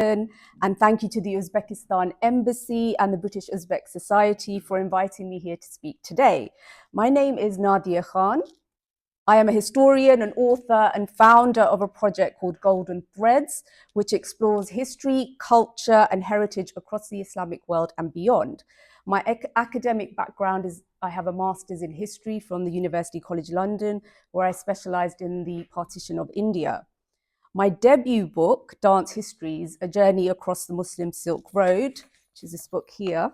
And thank you to the Uzbekistan Embassy and the British Uzbek Society for inviting me here to speak today. My name is Nadia Khan. I am a historian, an author, and founder of a project called Golden Threads, which explores history, culture, and heritage across the Islamic world and beyond. My academic background is I have a master's in history from the University College London, where I specialized in the partition of India. My debut book, Dance Histories, A Journey Across the Muslim Silk Road, which is this book here,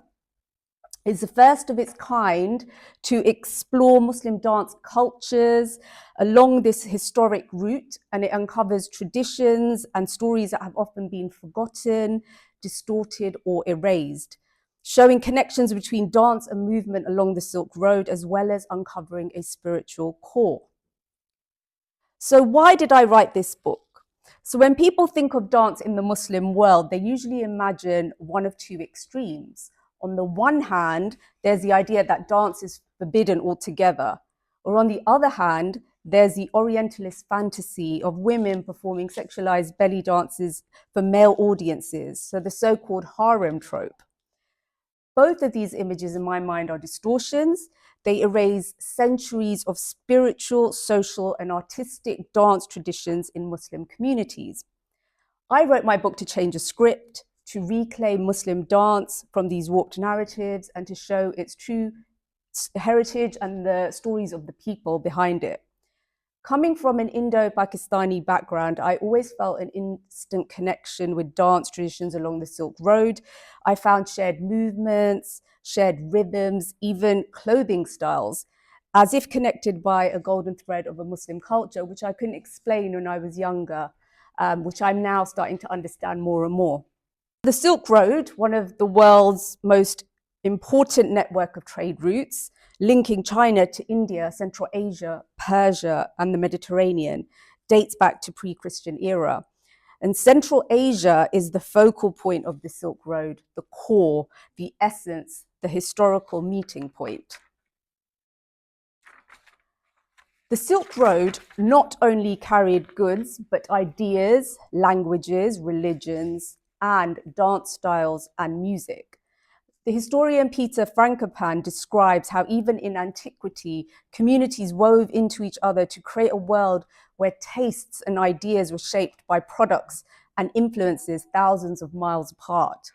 is the first of its kind to explore Muslim dance cultures along this historic route, and it uncovers traditions and stories that have often been forgotten, distorted, or erased, showing connections between dance and movement along the Silk Road, as well as uncovering a spiritual core. So why did I write this book? So when people think of dance in the Muslim world, they usually imagine one of two extremes. On the one hand, there's the idea that dance is forbidden altogether. Or on the other hand, there's the Orientalist fantasy of women performing sexualized belly dances for male audiences, so the so-called harem trope. Both of these images in my mind are distortions. They erase centuries of spiritual, social, and artistic dance traditions in Muslim communities. I wrote my book to change a script, to reclaim Muslim dance from these warped narratives, and to show its true heritage and the stories of the people behind it. Coming from an Indo-Pakistani background, I always felt an instant connection with dance traditions along the Silk Road. I found shared movements, shared rhythms, even clothing styles, as if connected by a golden thread of a Muslim culture, which I couldn't explain when I was younger, which I'm now starting to understand more and more. The Silk Road, one of the world's most important network of trade routes, linking China to India, Central Asia, Persia, and the Mediterranean, dates back to pre-Christian era. And Central Asia is the focal point of the Silk Road, the core, the essence, the historical meeting point. The Silk Road not only carried goods, but ideas, languages, religions, and dance styles and music. The historian Peter Frankopan describes how even in antiquity, communities wove into each other to create a world where tastes and ideas were shaped by products and influences thousands of miles apart.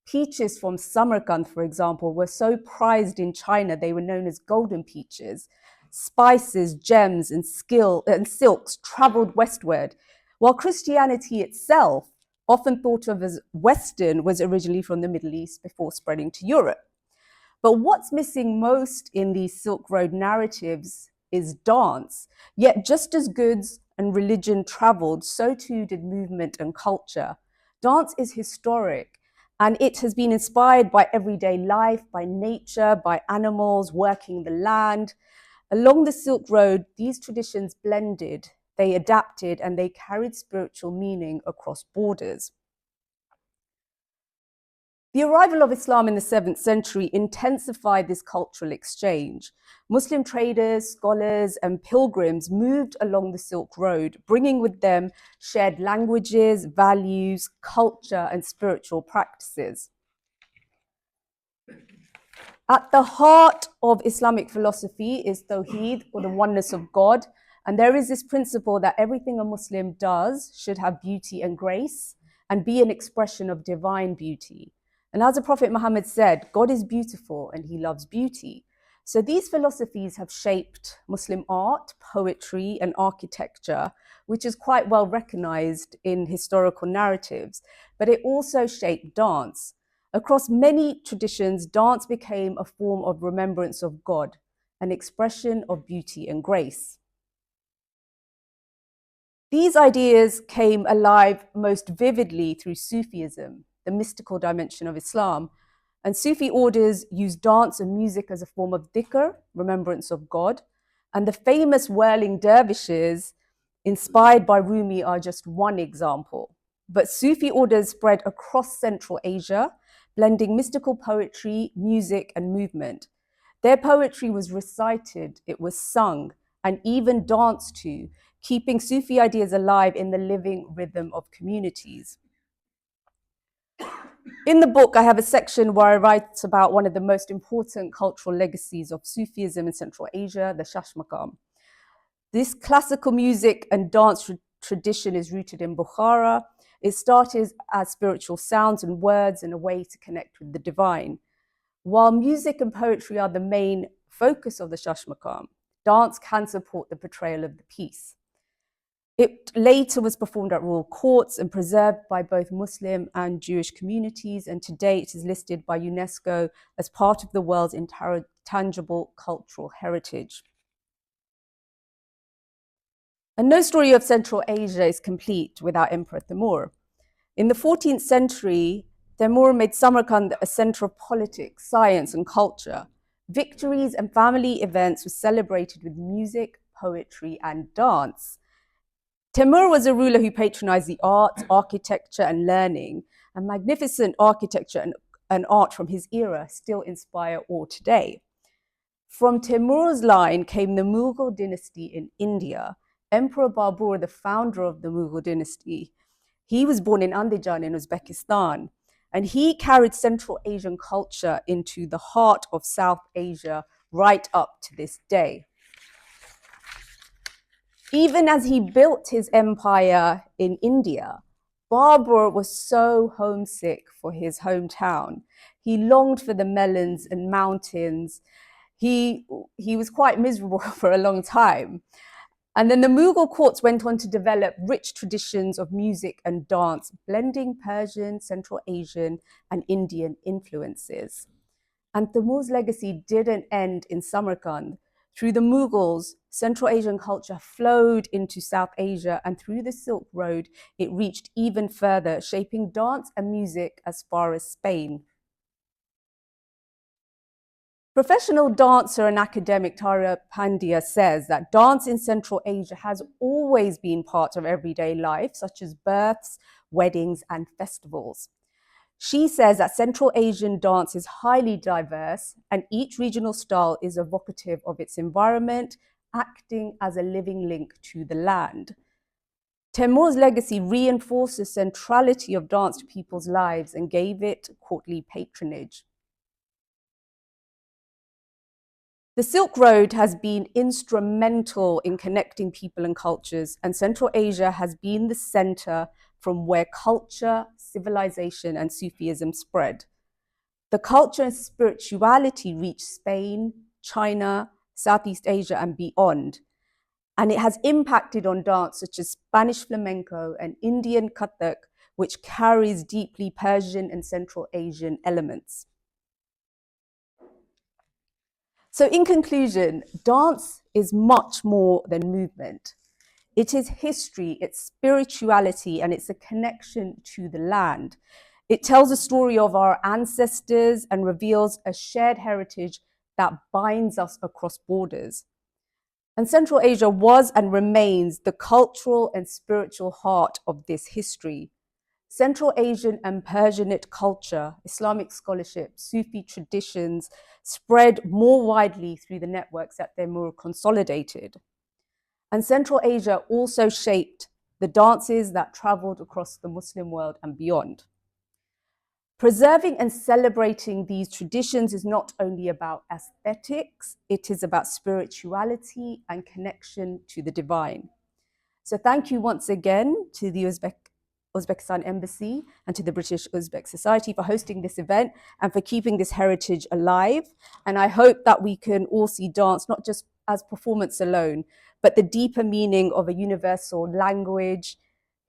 Peaches from Samarkand, for example, were so prized in China, they were known as golden peaches. Spices, gems, and silks traveled westward, while Christianity itself, often thought of as Western, was originally from the Middle East before spreading to Europe. But what's missing most in these Silk Road narratives is dance. Yet just as goods and religion traveled, so too did movement and culture. Dance is historic, and it has been inspired by everyday life, by nature, by animals working the land. Along the Silk Road, these traditions blended, they adapted, and they carried spiritual meaning across borders. The arrival of Islam in the 7th century intensified this cultural exchange. Muslim traders, scholars, and pilgrims moved along the Silk Road, bringing with them shared languages, values, culture, and spiritual practices. At the heart of Islamic philosophy is Tawheed, or the oneness of God. And there is this principle that everything a Muslim does should have beauty and grace and be an expression of divine beauty. And as the Prophet Muhammad said, God is beautiful and he loves beauty. So these philosophies have shaped Muslim art, poetry, and architecture, which is quite well recognized in historical narratives, but it also shaped dance. Across many traditions, dance became a form of remembrance of God, an expression of beauty and grace. These ideas came alive most vividly through Sufism, the mystical dimension of Islam. And Sufi orders use dance and music as a form of dhikr, remembrance of God. And the famous whirling dervishes, inspired by Rumi, are just one example. But Sufi orders spread across Central Asia, blending mystical poetry, music, and movement. Their poetry was recited, it was sung, and even danced to, keeping Sufi ideas alive in the living rhythm of communities. In the book, I have a section where I write about one of the most important cultural legacies of Sufism in Central Asia, the Shashmakam. This classical music and dance tradition is rooted in Bukhara. It started as spiritual sounds and words and a way to connect with the divine. While music and poetry are the main focus of the Shashmakam, dance can support the portrayal of the piece. It later was performed at royal courts and preserved by both Muslim and Jewish communities, and today it is listed by UNESCO as part of the world's intangible cultural heritage. And no story of Central Asia is complete without Emperor Timur. In the 14th century, Timur made Samarkand a center of politics, science, and culture. Victories and family events were celebrated with music, poetry, and dance. Timur was a ruler who patronized the arts, architecture, and learning, and magnificent architecture and art from his era still inspire awe today. From Timur's line came the Mughal dynasty in India. Emperor Babur, the founder of the Mughal dynasty, he was born in Andijan in Uzbekistan, and he carried Central Asian culture into the heart of South Asia right up to this day. Even as he built his empire in India, Babur was so homesick for his hometown. He longed for the melons and mountains. He was quite miserable for a long time. And then the Mughal courts went on to develop rich traditions of music and dance, blending Persian, Central Asian, and Indian influences. And Timur's legacy didn't end in Samarkand. Through the Mughals, Central Asian culture flowed into South Asia, and through the Silk Road, it reached even further, shaping dance and music as far as Spain. Professional dancer and academic Tara Pandya says that dance in Central Asia has always been part of everyday life, such as births, weddings, and festivals. She says that Central Asian dance is highly diverse and each regional style is evocative of its environment, acting as a living link to the land. Timur's legacy reinforced the centrality of dance to people's lives and gave it courtly patronage. The Silk Road has been instrumental in connecting people and cultures, and Central Asia has been the center from where culture, civilization, and Sufism spread. The culture and spirituality reached Spain, China, Southeast Asia, and beyond. And it has impacted on dance such as Spanish flamenco and Indian Kathak, which carries deeply Persian and Central Asian elements. So in conclusion, dance is much more than movement. It is history, it's spirituality, and it's a connection to the land. It tells a story of our ancestors and reveals a shared heritage that binds us across borders. And Central Asia was and remains the cultural and spiritual heart of this history. Central Asian and Persianate culture, Islamic scholarship, Sufi traditions spread more widely through the networks that they're more consolidated. And Central Asia also shaped the dances that traveled across the Muslim world and beyond. Preserving and celebrating these traditions is not only about aesthetics, it is about spirituality and connection to the divine. So thank you once again to the Uzbekistan Embassy and to the British Uzbek Society for hosting this event and for keeping this heritage alive. And I hope that we can all see dance not just as performance alone, but the deeper meaning of a universal language,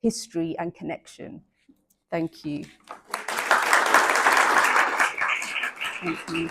history, and connection. Thank you. Thank you.